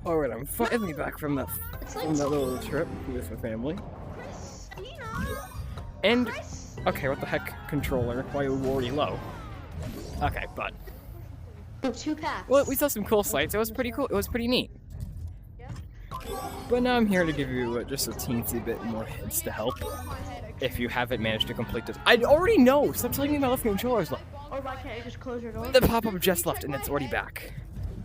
Alright, I'm finally back from that little trip with my family. And, okay, what the heck, controller? Why are you already low? Okay, but... Two packs. Well, we saw some cool sights. It was pretty cool. It was pretty neat. But now I'm here to give you just a teensy bit more hints to help if you haven't managed to complete this. I already know! Stop telling me my left controller is left. Or why can't I just close your door? The pop-up just left and it's already back.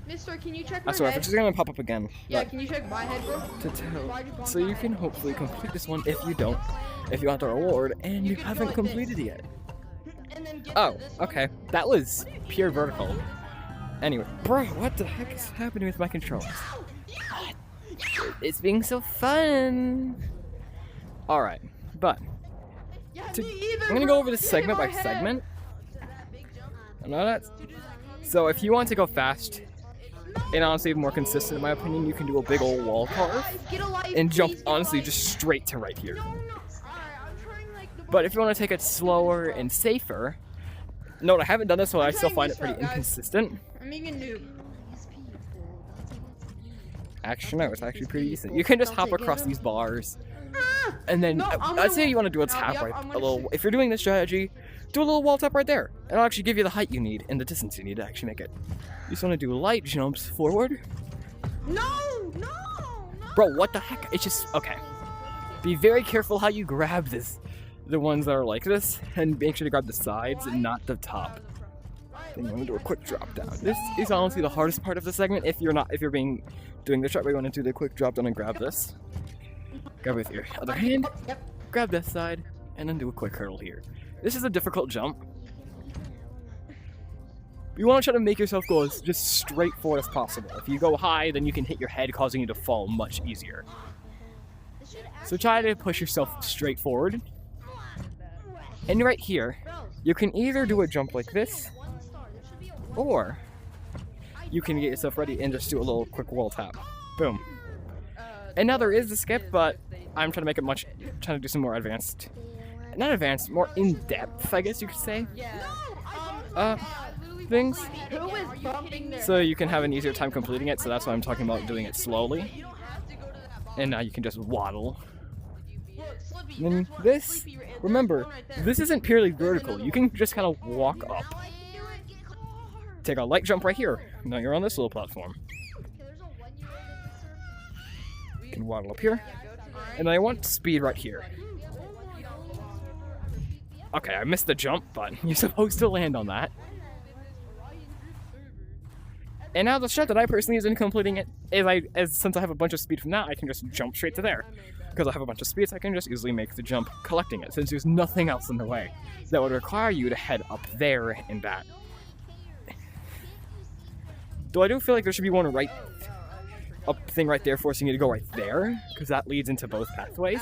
Mister, can you check my I swear, head? it's just gonna pop up again. Yeah, can you check my head, bro? To tell. So you can hopefully complete this one if you don't. If you want the reward and you haven't completed it yet. Oh, okay. That was pure vertical. Anyway, bro, what the heck is happening with my controllers? It's being so fun. Alright, but I'm gonna go over this segment by segment. I know that. So if you want to go fast and honestly more consistent in my opinion, you can do a big old wall carve and jump honestly just straight to right here. But if you want to take it slower and safer, note I haven't done this so I still find it pretty inconsistent. I'm even noob. Actually, no, it's actually pretty decent. You can just hop across these bars, and then I'd say you want to do a tap right, a little. If you're doing this strategy, do a little wall tap right there, and it'll actually give you the height you need and the distance you need to actually make it. You just want to do light jumps forward. No. Bro, what the heck? It's just okay. Be very careful how you grab this, the ones that are like this, and make sure to grab the sides and not the top. Then you want to do a quick drop down. This is honestly the hardest part of the segment. If you're doing the shot where you want to do the quick drop down and grab this. Grab with your other hand, grab this side, and then do a quick hurdle here. This is a difficult jump. You want to try to make yourself go as just straight forward as possible. If you go high, then you can hit your head, causing you to fall much easier. So try to push yourself straight forward. And right here, you can either do a jump like this, or you can get yourself ready and just do a little quick wall tap. Boom. And now there is a skip, but I'm trying to make it trying to do some more advanced, not advanced, more in-depth, I guess you could say, things. So you can have an easier time completing it, so that's why I'm talking about doing it slowly. And now you can just waddle. And this, remember, this isn't purely vertical. You can just kind of walk up. Take a light jump right here. Now you're on this little platform. You can waddle up here. And I want speed right here. Okay, I missed the jump, but you're supposed to land on that. And now the shot that I personally use in completing it is since I have a bunch of speed from that, I can just jump straight to there. Because I have a bunch of speed, so I can just easily make the jump collecting it, since there's nothing else in the way that would require you to head up there and back. Though I do feel like there should be one right up thing right there forcing you to go right there, because that leads into both pathways.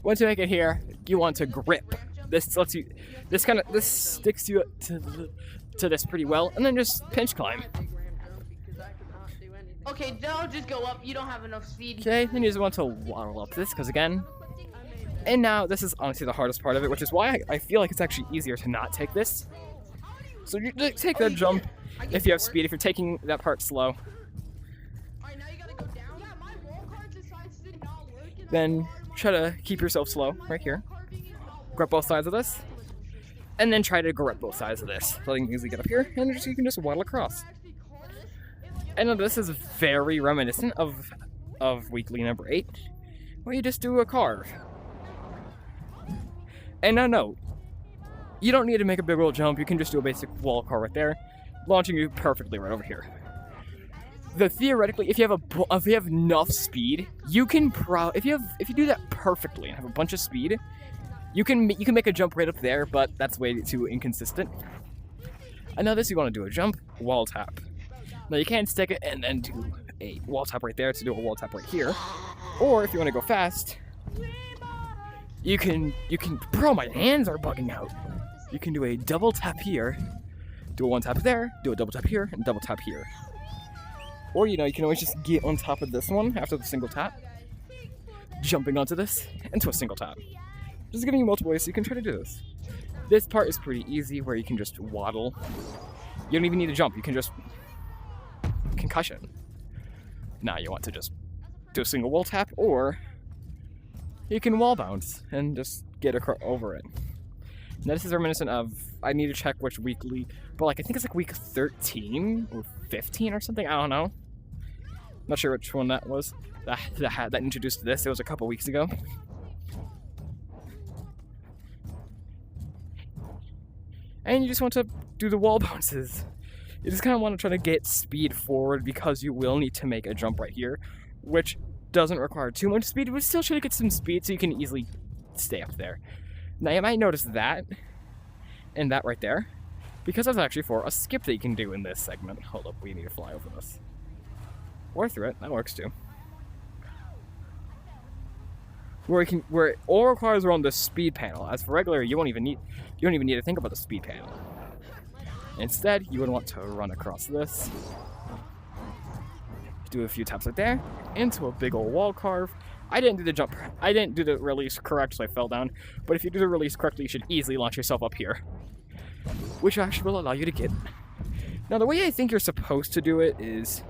Once you make it here, you want to grip. This sticks you to this pretty well, and then just pinch climb. Okay, don't just go up. You don't have enough speed. Okay, then you just want to waddle up this, because again. And now this is honestly the hardest part of it, which is why I feel like it's actually easier to not take this. So you take that jump if you have speed. If you're taking that part slow, then try to keep yourself slow right here. Grab both sides of this, and then try to grab both sides of this. So you can easily get up here, and you can just waddle across. And this is very reminiscent of weekly number 8, where you just do a carve. And now note, you don't need to make a big old jump. You can just do a basic wall carve right there, launching you perfectly right over here. Theoretically, if you have enough speed, you can if you do that perfectly and have a bunch of speed, you can make a jump right up there, but that's way too inconsistent. And now this, you want to do a jump, wall tap. Now you can stick it and then do a wall tap right there to do a wall tap right here. Or if you want to go fast, you can, bro, my hands are bugging out. You can do a double tap here, do a one tap there, do a double tap here, and double tap here. Or, you can always just get on top of this one after the single tap, jumping onto this, into a single tap. Just giving you multiple ways so you can try to do this. This part is pretty easy, where you can just waddle. You don't even need to jump. You can just concussion. Now you want to just do a single wall tap, or you can wall bounce and just get over it. Now this is reminiscent of, I need to check which weekly, but like I think it's like week 13 or 15 or something. I don't know. Not sure which one that was. That introduced this. It was a couple weeks ago. And you just want to do the wall bounces. You just kind of want to try to get speed forward because you will need to make a jump right here, which doesn't require too much speed, but still try to get some speed so you can easily stay up there. Now you might notice that and that right there, because that's actually for a skip that you can do in this segment. Hold up, we need to fly over this. Or through it, that works too. Where it all requires around the speed panel. As for regular, you don't even need to think about the speed panel. Instead, you would want to run across this, do a few taps right there, into a big old wall carve. I didn't do the jump. I didn't do the release correct, so I fell down. But if you do the release correctly, you should easily launch yourself up here, which actually will allow you to get. Now, the way I think you're supposed to do it is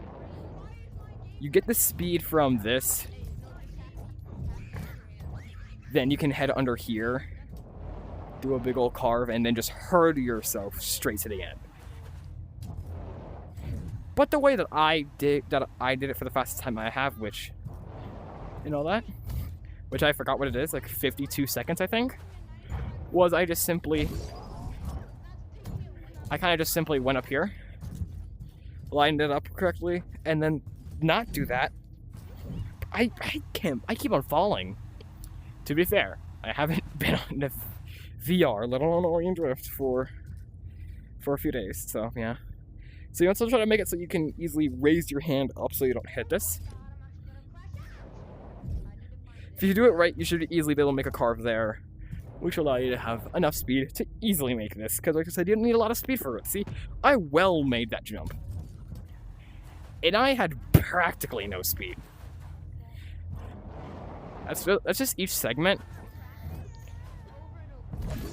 you get the speed from this, then you can head under here, do a big old carve, and then just hurl yourself straight to the end. But the way that I did it for the fastest time I have, which, you know that, which I forgot what it is, like 52 seconds I think, was I kind of just simply went up here, lined it up correctly, and then not do that. I keep on falling. To be fair, I haven't been on the VR, let alone Orient Drift, for a few days, so yeah. So you also try to make it so you can easily raise your hand up so you don't hit this. If you do it right, you should easily be able to make a carve there, which will allow you to have enough speed to easily make this, because like I said, you don't need a lot of speed for it. See, I well made that jump. And I had practically no speed. That's just each segment.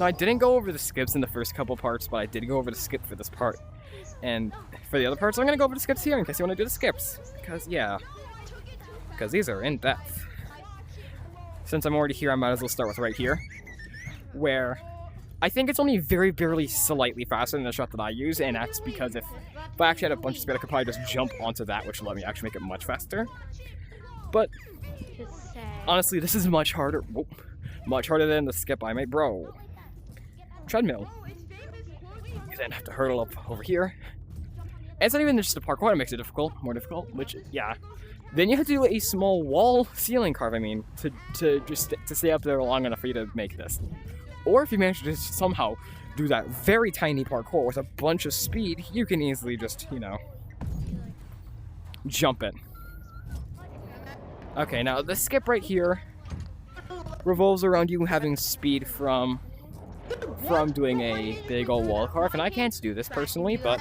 Now, I didn't go over the skips in the first couple parts, but I did go over the skip for this part. And for the other parts, I'm going to go over the skips here in case you want to do the skips. Because, yeah. Because these are in depth. Since I'm already here, I might as well start with right here, where I think it's only very barely slightly faster than the shot that I use, and that's because if I actually had a bunch of speed, I could probably just jump onto that, which would let me actually make it much faster. But honestly, this is much harder. Whoop, much harder than the skip I made, bro. Treadmill. You then have to hurdle up over here. And it's not even just the parkour that makes it more difficult, which, yeah. Then you have to do a small wall ceiling carve, to stay up there long enough for you to make this. Or if you manage to somehow do that very tiny parkour with a bunch of speed, you can easily just, jump it. Okay, now the skip right here revolves around you having speed from doing a big old wall carve, and I can't do this personally, but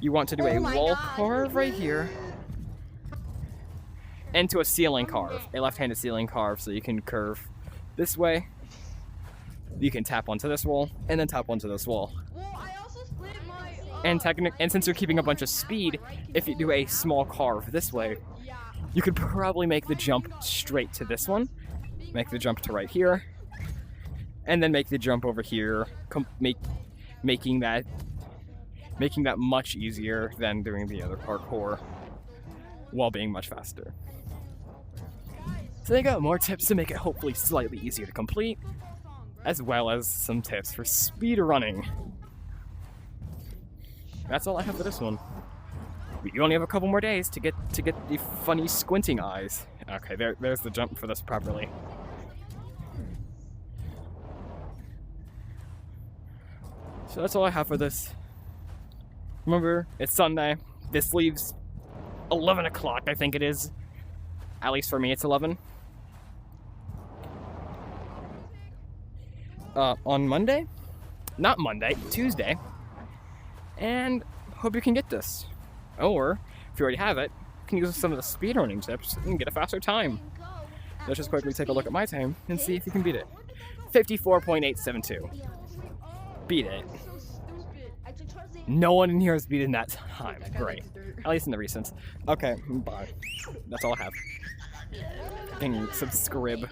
you want to do a wall carve right here into a ceiling carve, a left-handed ceiling carve, so you can curve this way. You can tap onto this wall, and then tap onto this wall. And since you're keeping a bunch of speed, if you do a small carve this way, you could probably make the jump straight to this one, make the jump to right here, and then make the jump over here, making that much easier than doing the other parkour while being much faster. So there you go, more tips to make it hopefully slightly easier to complete, as well as some tips for speed running. That's all I have for this one. You only have a couple more days to get the funny squinting eyes. Okay, there's the jump for this properly. So that's all I have for this. Remember, it's Sunday. This leaves 11 o'clock, I think it is. At least for me, it's 11. On Monday? Not Monday, Tuesday. And hope you can get this. Or, if you already have it, you can use some of the speedrunning tips and get a faster time. Let's just quickly take a look at my time and see if you can beat it. 54.872. Beat it. No one in here has beaten that time. Great. At least in the recent. Okay, bye. That's all I have. Dang, subscribe.